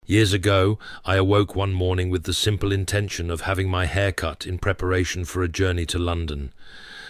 Years ago, I awoke one morning with the simple intention of having my hair cut in preparation for a journey to London.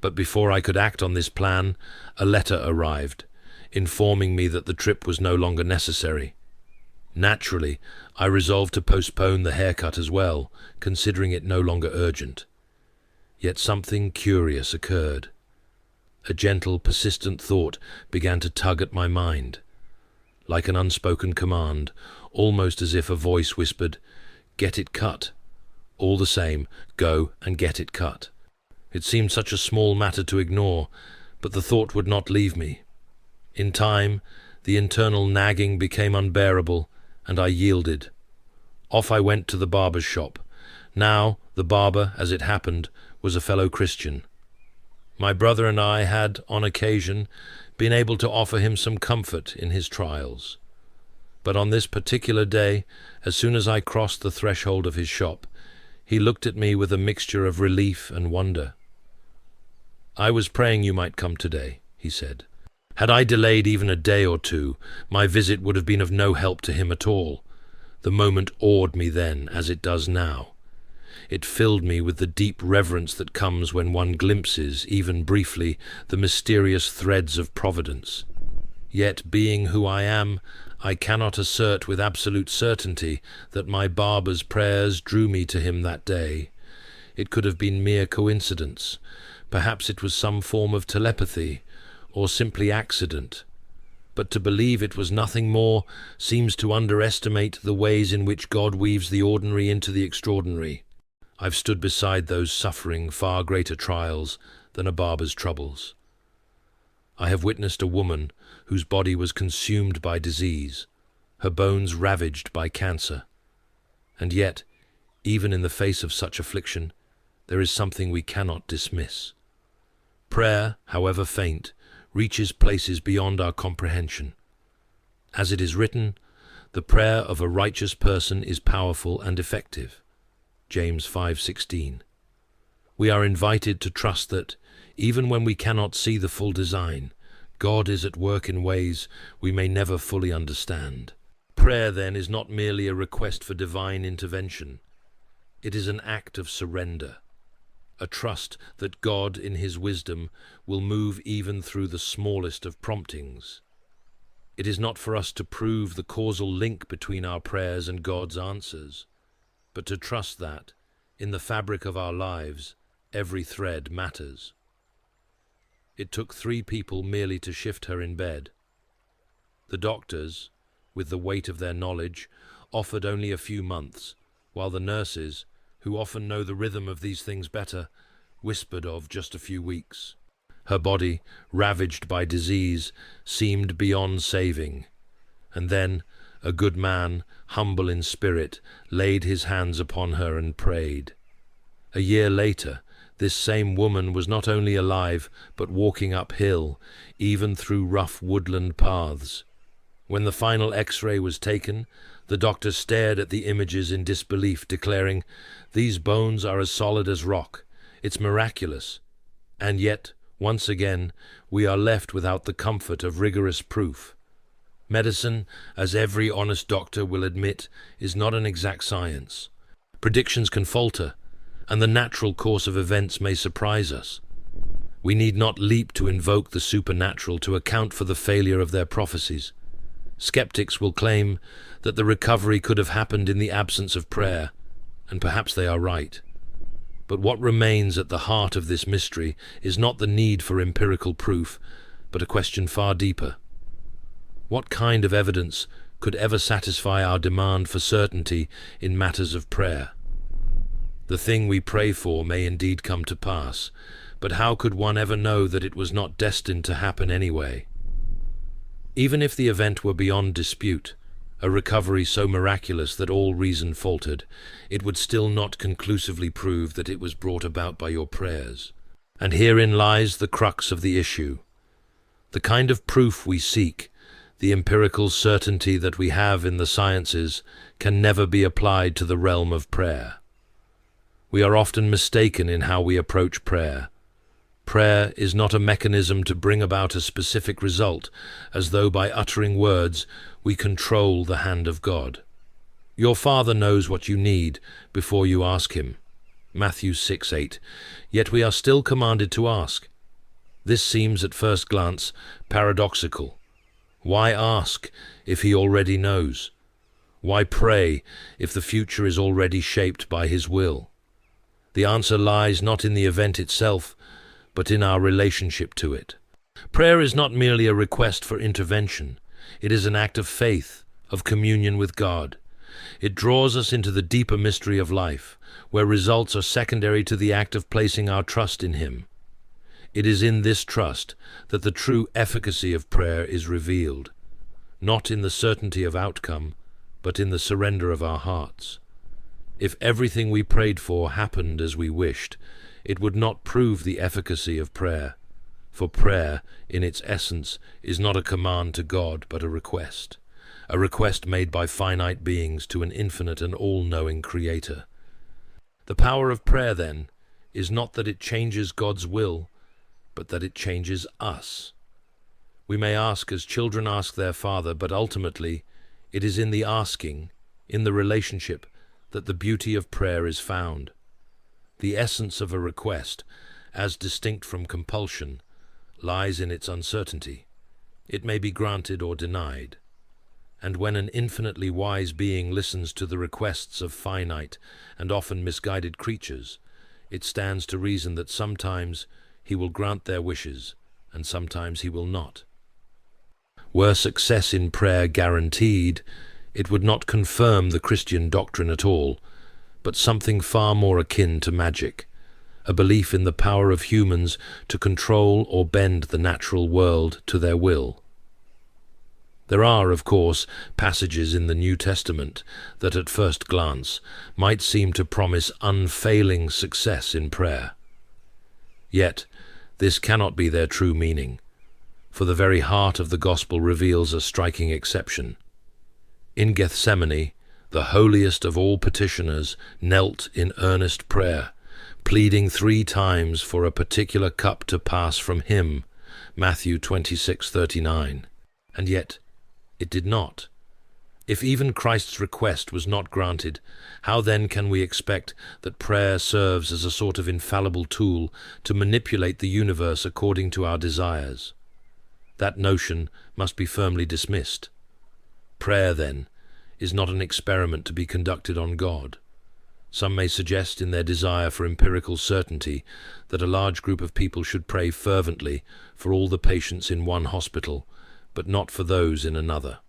But before I could act on this plan, a letter arrived, informing me that the trip was no longer necessary. Naturally, I resolved to postpone the haircut as well, considering it no longer urgent. Yet something curious occurred. A gentle, persistent thought began to tug at my mind. Like an unspoken command, almost as if a voice whispered, "Get it cut." All the same, go and get it cut. It seemed such a small matter to ignore, but the thought would not leave me. In time, the internal nagging became unbearable, and I yielded. Off I went to the barber's shop. Now, the barber, as it happened, was a fellow Christian. My brother and I had, on occasion, been able to offer him some comfort in his trials. But on this particular day, as soon as I crossed the threshold of his shop, he looked at me with a mixture of relief and wonder. "I was praying you might come today," he said. Had I delayed even a day or two, my visit would have been of no help to him at all. The moment awed me then, as it does now. It filled me with the deep reverence that comes when one glimpses, even briefly, the mysterious threads of providence. Yet, being who I am, I cannot assert with absolute certainty that my barber's prayers drew me to him that day. It could have been mere coincidence. Perhaps it was some form of telepathy, or simply accident. But to believe it was nothing more seems to underestimate the ways in which God weaves the ordinary into the extraordinary. I've stood beside those suffering far greater trials than a barber's troubles. I have witnessed a woman whose body was consumed by disease, her bones ravaged by cancer. And yet, even in the face of such affliction, there is something we cannot dismiss. Prayer, however faint, reaches places beyond our comprehension. As it is written, the prayer of a righteous person is powerful and effective. James 5:16. We are invited to trust that, even when we cannot see the full design, God is at work in ways we may never fully understand. Prayer, then, is not merely a request for divine intervention. It is an act of surrender, a trust that God, in his wisdom, will move even through the smallest of promptings. It is not for us to prove the causal link between our prayers and God's answers, but to trust that, in the fabric of our lives, every thread matters. It took 3 people merely to shift her in bed. The doctors, with the weight of their knowledge, offered only a few months, while the nurses, who often know the rhythm of these things better, whispered of just a few weeks. Her body, ravaged by disease, seemed beyond saving. And then a good man, humble in spirit, laid his hands upon her and prayed. A year later, this same woman was not only alive, but walking uphill, even through rough woodland paths. When the final X-ray was taken, the doctor stared at the images in disbelief, declaring, "These bones are as solid as rock. It's miraculous." And yet, once again, we are left without the comfort of rigorous proof. Medicine, as every honest doctor will admit, is not an exact science. Predictions can falter, and the natural course of events may surprise us. We need not leap to invoke the supernatural to account for the failure of their prophecies. Skeptics will claim that the recovery could have happened in the absence of prayer, and perhaps they are right. But what remains at the heart of this mystery is not the need for empirical proof, but a question far deeper. What kind of evidence could ever satisfy our demand for certainty in matters of prayer? The thing we pray for may indeed come to pass, but how could one ever know that it was not destined to happen anyway? Even if the event were beyond dispute, a recovery so miraculous that all reason faltered, it would still not conclusively prove that it was brought about by your prayers. And herein lies the crux of the issue. The kind of proof we seek, the empirical certainty that we have in the sciences, can never be applied to the realm of prayer. We are often mistaken in how we approach prayer. Prayer is not a mechanism to bring about a specific result, as though by uttering words we control the hand of God. Your Father knows what you need before you ask him. Matthew 6:8. Yet we are still commanded to ask. This seems at first glance paradoxical. Why ask if he already knows? Why pray if the future is already shaped by his will? The answer lies not in the event itself, but in our relationship to it. Prayer is not merely a request for intervention. It is an act of faith, of communion with God. It draws us into the deeper mystery of life, where results are secondary to the act of placing our trust in him. It is in this trust that the true efficacy of prayer is revealed, not in the certainty of outcome, but in the surrender of our hearts. If everything we prayed for happened as we wished, it would not prove the efficacy of prayer, for prayer, in its essence, is not a command to God, but a request made by finite beings to an infinite and all-knowing Creator. The power of prayer, then, is not that it changes God's will, but that it changes us. We may ask as children ask their Father, but ultimately, it is in the asking, in the relationship, that the beauty of prayer is found. The essence of a request, as distinct from compulsion, lies in its uncertainty. It may be granted or denied. And when an infinitely wise being listens to the requests of finite and often misguided creatures, it stands to reason that sometimes he will grant their wishes, and sometimes he will not. Were success in prayer guaranteed, it would not confirm the Christian doctrine at all, but something far more akin to magic, a belief in the power of humans to control or bend the natural world to their will. There are, of course, passages in the New Testament that at first glance might seem to promise unfailing success in prayer. Yet, this cannot be their true meaning, for the very heart of the gospel reveals a striking exception. In Gethsemane, the holiest of all petitioners knelt in earnest prayer, pleading 3 times for a particular cup to pass from him, Matthew 26:39. And yet, it did not. If even Christ's request was not granted, how then can we expect that prayer serves as a sort of infallible tool to manipulate the universe according to our desires? That notion must be firmly dismissed. Prayer, then, is not an experiment to be conducted on God. Some may suggest in their desire for empirical certainty that a large group of people should pray fervently for all the patients in one hospital, but not for those in another.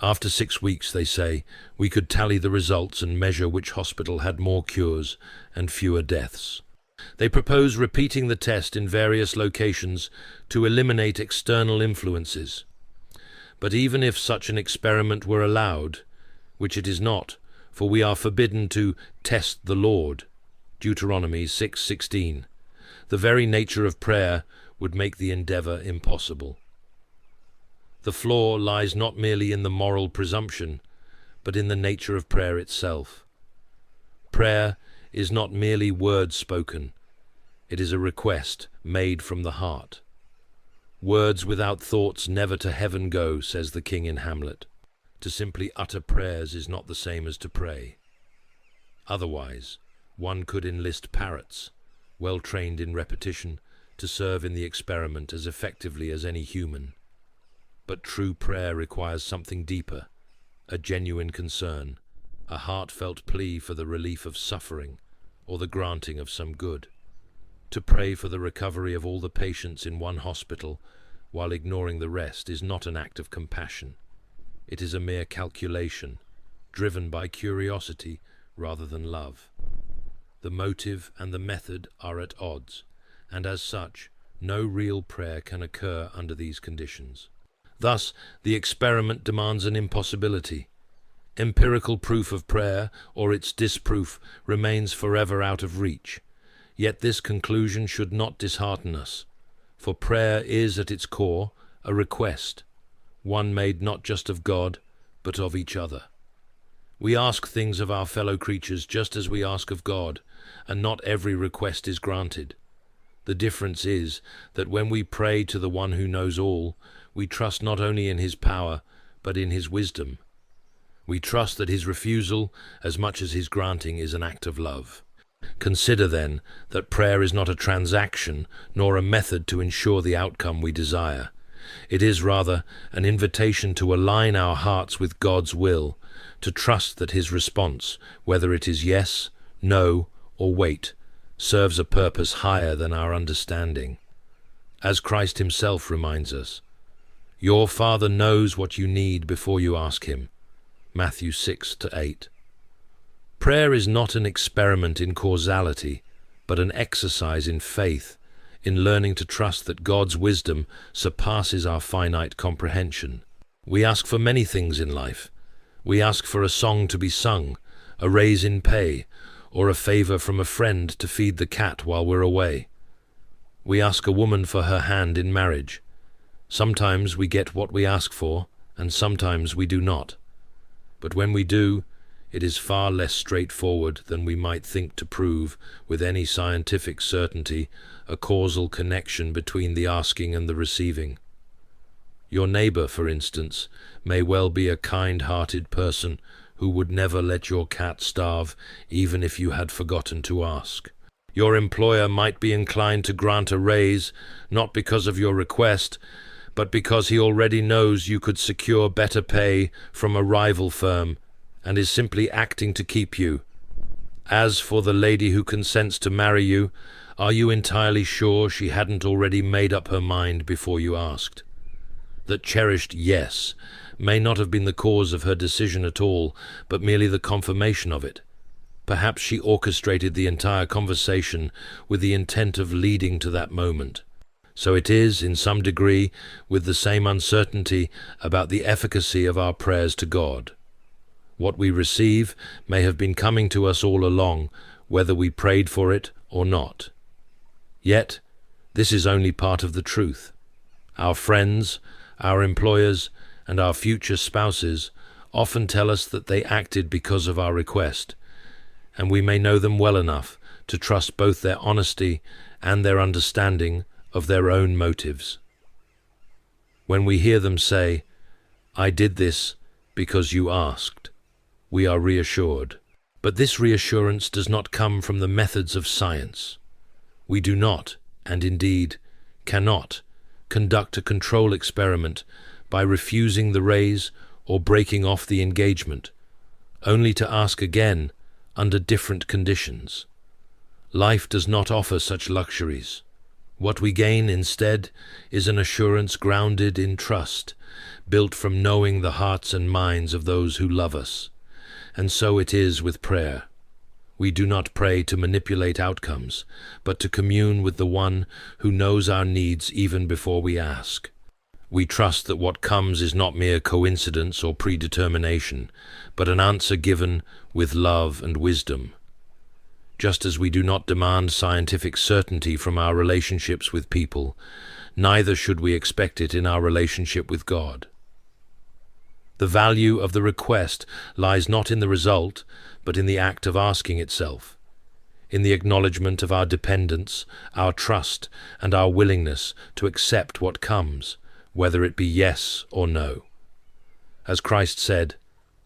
After 6 weeks, they say, we could tally the results and measure which hospital had more cures and fewer deaths. They propose repeating the test in various locations to eliminate external influences. But even if such an experiment were allowed, which it is not, for we are forbidden to test the Lord, Deuteronomy 6:16, the very nature of prayer would make the endeavor impossible. The flaw lies not merely in the moral presumption, but in the nature of prayer itself. Prayer is not merely words spoken. It is a request made from the heart. Words without thoughts never to heaven go, says the king in Hamlet. To simply utter prayers is not the same as to pray. Otherwise, one could enlist parrots, well trained in repetition, to serve in the experiment as effectively as any human. But true prayer requires something deeper, a genuine concern, a heartfelt plea for the relief of suffering or the granting of some good. To pray for the recovery of all the patients in one hospital while ignoring the rest is not an act of compassion. It is a mere calculation, driven by curiosity rather than love. The motive and the method are at odds, and as such, no real prayer can occur under these conditions. Thus, the experiment demands an impossibility. Empirical proof of prayer, or its disproof, remains forever out of reach. Yet this conclusion should not dishearten us, for prayer is at its core a request, one made not just of God, but of each other. We ask things of our fellow creatures just as we ask of God, and not every request is granted. The difference is that when we pray to the one who knows all, we trust not only in his power, but in his wisdom. We trust that his refusal, as much as his granting, is an act of love. Consider, then, that prayer is not a transaction nor a method to ensure the outcome we desire. It is rather an invitation to align our hearts with God's will, to trust that his response, whether it is yes, no, or wait, serves a purpose higher than our understanding. As Christ himself reminds us, "Your Father knows what you need before you ask him." Matthew 6-8. Prayer is not an experiment in causality, but an exercise in faith, in learning to trust that God's wisdom surpasses our finite comprehension. We ask for many things in life. We ask for a song to be sung, a raise in pay, or a favor from a friend to feed the cat while we're away. We ask a woman for her hand in marriage. Sometimes we get what we ask for, and sometimes we do not. But when we do, it is far less straightforward than we might think to prove, with any scientific certainty, a causal connection between the asking and the receiving. Your neighbor, for instance, may well be a kind-hearted person who would never let your cat starve, even if you had forgotten to ask. Your employer might be inclined to grant a raise, not because of your request, but because he already knows you could secure better pay from a rival firm, and is simply acting to keep you. As for the lady who consents to marry you, are you entirely sure she hadn't already made up her mind before you asked? That cherished yes may not have been the cause of her decision at all, but merely the confirmation of it. Perhaps she orchestrated the entire conversation with the intent of leading to that moment. So it is, in some degree, with the same uncertainty about the efficacy of our prayers to God. What we receive may have been coming to us all along, whether we prayed for it or not. Yet, this is only part of the truth. Our friends, our employers, and our future spouses often tell us that they acted because of our request, and we may know them well enough to trust both their honesty and their understanding of their own motives. When we hear them say, "I did this because you asked," we are reassured. But this reassurance does not come from the methods of science. We do not, and indeed cannot, conduct a control experiment by refusing the raise or breaking off the engagement, only to ask again under different conditions. Life does not offer such luxuries. What we gain instead is an assurance grounded in trust, built from knowing the hearts and minds of those who love us. And so it is with prayer. We do not pray to manipulate outcomes, but to commune with the one who knows our needs even before we ask. We trust that what comes is not mere coincidence or predetermination, but an answer given with love and wisdom. Just as we do not demand scientific certainty from our relationships with people, neither should we expect it in our relationship with God. The value of the request lies not in the result, but in the act of asking itself, in the acknowledgement of our dependence, our trust, and our willingness to accept what comes, whether it be yes or no. As Christ said,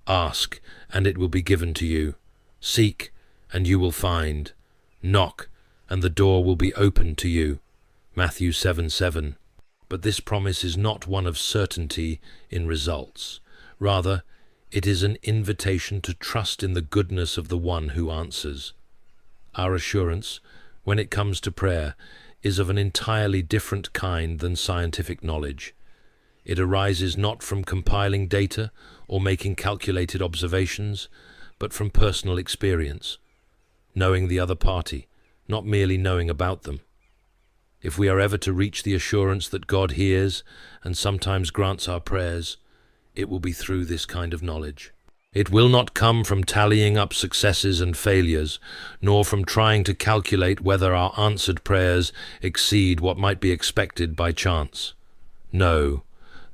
"Ask, and it will be given to you. Seek, and you will find. Knock, and the door will be opened to you." Matthew 7:7. But this promise is not one of certainty in results. Rather, it is an invitation to trust in the goodness of the one who answers. Our assurance, when it comes to prayer, is of an entirely different kind than scientific knowledge. It arises not from compiling data or making calculated observations, but from personal experience, knowing the other party, not merely knowing about them. If we are ever to reach the assurance that God hears and sometimes grants our prayers, it will be through this kind of knowledge. It will not come from tallying up successes and failures, nor from trying to calculate whether our answered prayers exceed what might be expected by chance. No,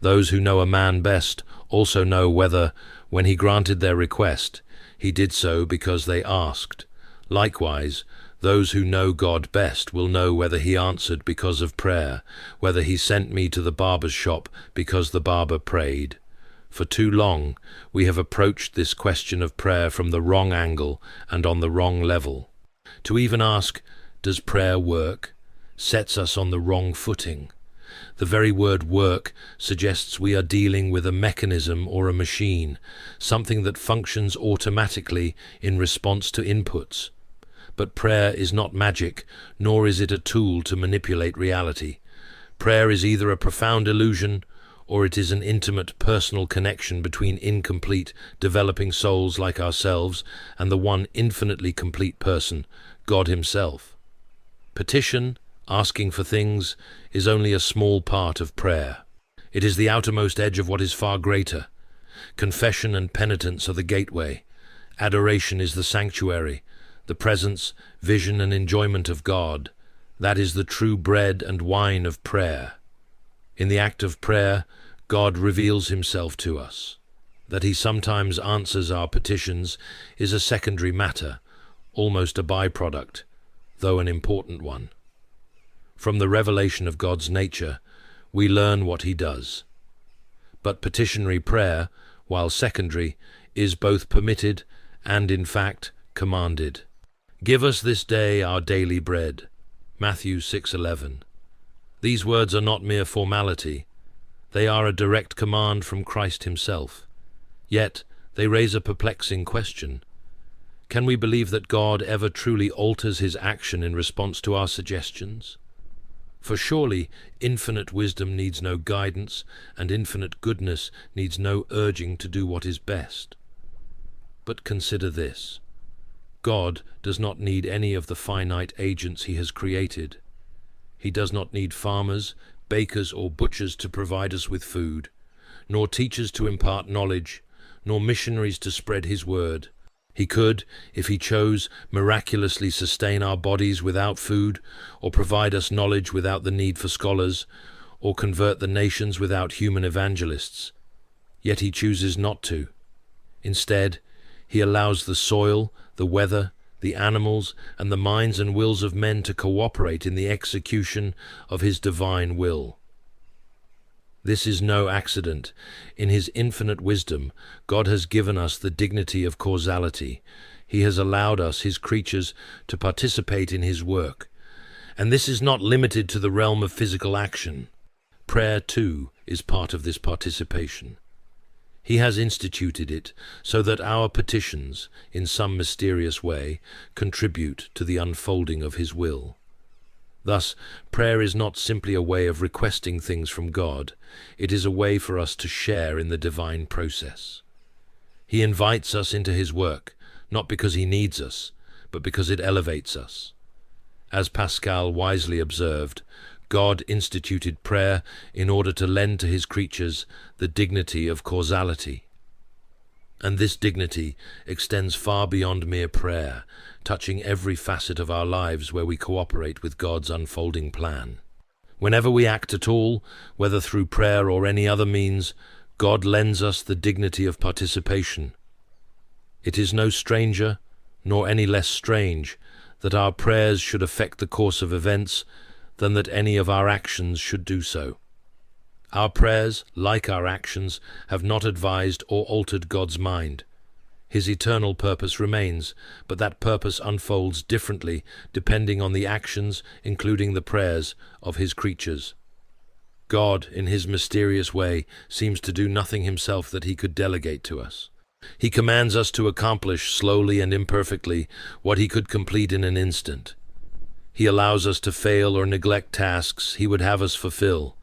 those who know a man best also know whether, when he granted their request, he did so because they asked. Likewise, those who know God best will know whether he answered because of prayer, whether he sent me to the barber's shop because the barber prayed. For too long, we have approached this question of prayer from the wrong angle and on the wrong level. To even ask, "Does prayer work?" sets us on the wrong footing. The very word work suggests we are dealing with a mechanism or a machine, something that functions automatically in response to inputs. But prayer is not magic, nor is it a tool to manipulate reality. Prayer is either a profound illusion, or it is an intimate, personal connection between incomplete, developing souls like ourselves and the one infinitely complete person, God Himself. Petition, asking for things, is only a small part of prayer. It is the outermost edge of what is far greater. Confession and penitence are the gateway. Adoration is the sanctuary, the presence, vision, and enjoyment of God. That is the true bread and wine of prayer. In the act of prayer, God reveals Himself to us. That He sometimes answers our petitions is a secondary matter, almost a byproduct, though an important one. From the revelation of God's nature, we learn what He does. But petitionary prayer, while secondary, is both permitted and, in fact, commanded. Give us this day our daily bread. Matthew 6:11. These words are not mere formality. They are a direct command from Christ Himself. Yet, they raise a perplexing question. Can we believe that God ever truly alters His action in response to our suggestions? For surely infinite wisdom needs no guidance, and infinite goodness needs no urging to do what is best. But consider this. God does not need any of the finite agents He has created. He does not need farmers, bakers, or butchers to provide us with food, nor teachers to impart knowledge, nor missionaries to spread His word. He could, if He chose, miraculously sustain our bodies without food, or provide us knowledge without the need for scholars, or convert the nations without human evangelists. Yet He chooses not to. Instead, He allows the soil, the weather, the animals, and the minds and wills of men to cooperate in the execution of His divine will. This is no accident. In His infinite wisdom, God has given us the dignity of causality. He has allowed us, His creatures, to participate in His work. And this is not limited to the realm of physical action. Prayer, too, is part of this participation. He has instituted it so that our petitions, in some mysterious way, contribute to the unfolding of His will. Thus, prayer is not simply a way of requesting things from God. It is a way for us to share in the divine process. He invites us into His work, not because He needs us, but because it elevates us. As Pascal wisely observed, God instituted prayer in order to lend to His creatures the dignity of causality. And this dignity extends far beyond mere prayer, touching every facet of our lives where we cooperate with God's unfolding plan. Whenever we act at all, whether through prayer or any other means, God lends us the dignity of participation. It is no stranger, nor any less strange, that our prayers should affect the course of events than that any of our actions should do so. Our prayers, like our actions, have not advised or altered God's mind. His eternal purpose remains, but that purpose unfolds differently depending on the actions, including the prayers, of His creatures. God, in His mysterious way, seems to do nothing Himself that He could delegate to us. He commands us to accomplish slowly and imperfectly what He could complete in an instant. He allows us to fail or neglect tasks He would have us fulfill.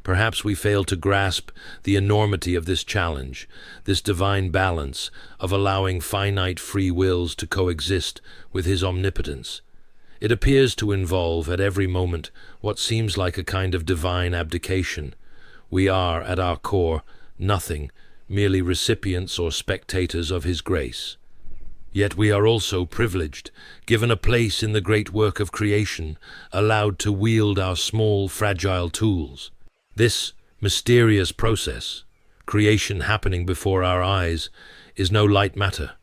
Perhaps we fail to grasp the enormity of this challenge, this divine balance of allowing finite free wills to coexist with His omnipotence. It appears to involve, at every moment, what seems like a kind of divine abdication. We are, at our core, nothing, merely recipients or spectators of His grace. Yet we are also privileged, given a place in the great work of creation, allowed to wield our small, fragile tools. This mysterious process, creation happening before our eyes, is no light matter.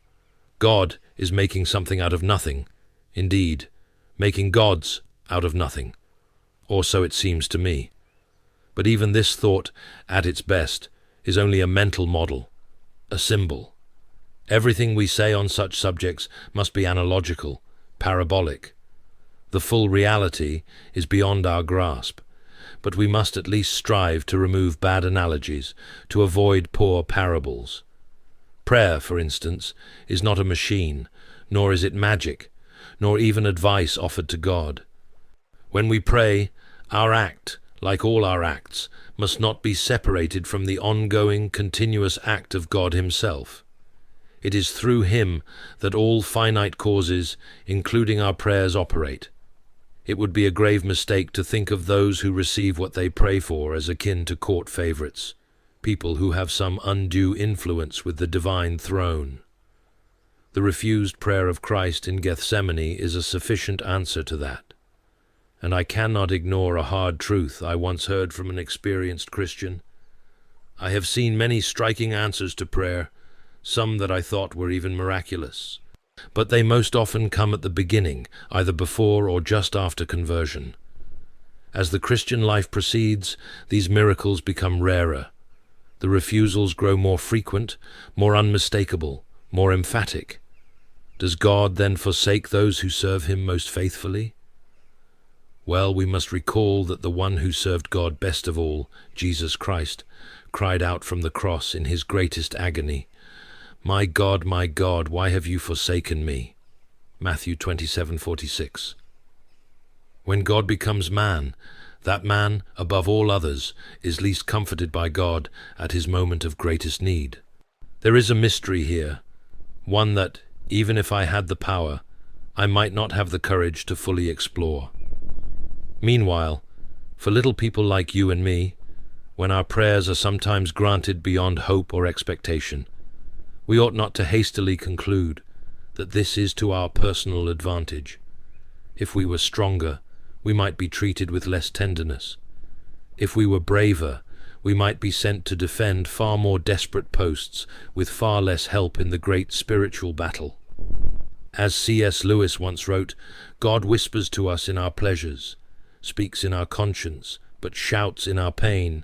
God is making something out of nothing, indeed, making gods out of nothing, or so it seems to me. But even this thought, at its best, is only a mental model, a symbol. Everything we say on such subjects must be analogical, parabolic. The full reality is beyond our grasp, but we must at least strive to remove bad analogies, to avoid poor parables. Prayer, for instance, is not a machine, nor is it magic, nor even advice offered to God. When we pray, our act, like all our acts, must not be separated from the ongoing, continuous act of God Himself. It is through Him that all finite causes, including our prayers, operate. It would be a grave mistake to think of those who receive what they pray for as akin to court favorites, people who have some undue influence with the divine throne. The refused prayer of Christ in Gethsemane is a sufficient answer to that. And I cannot ignore a hard truth I once heard from an experienced Christian. I have seen many striking answers to prayer, some that I thought were even miraculous. But they most often come at the beginning, either before or just after conversion. As the Christian life proceeds, these miracles become rarer. The refusals grow more frequent, more unmistakable, more emphatic. Does God then forsake those who serve Him most faithfully? Well, we must recall that the one who served God best of all, Jesus Christ, cried out from the cross in His greatest agony, my God, why have you forsaken me?" Matthew 27:46. When God becomes man, that man, above all others, is least comforted by God at his moment of greatest need. There is a mystery here, one that, even if I had the power, I might not have the courage to fully explore. Meanwhile, for little people like you and me, when our prayers are sometimes granted beyond hope or expectation, we ought not to hastily conclude that this is to our personal advantage. If we were stronger, we might be treated with less tenderness. If we were braver, we might be sent to defend far more desperate posts with far less help in the great spiritual battle. As C.S. Lewis once wrote, God whispers to us in our pleasures, speaks in our conscience, but shouts in our pain.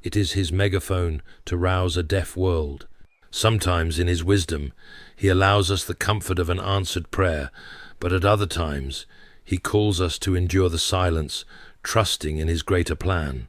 It is His megaphone to rouse a deaf world. Sometimes, in His wisdom, He allows us the comfort of an answered prayer, but at other times, He calls us to endure the silence, trusting in His greater plan.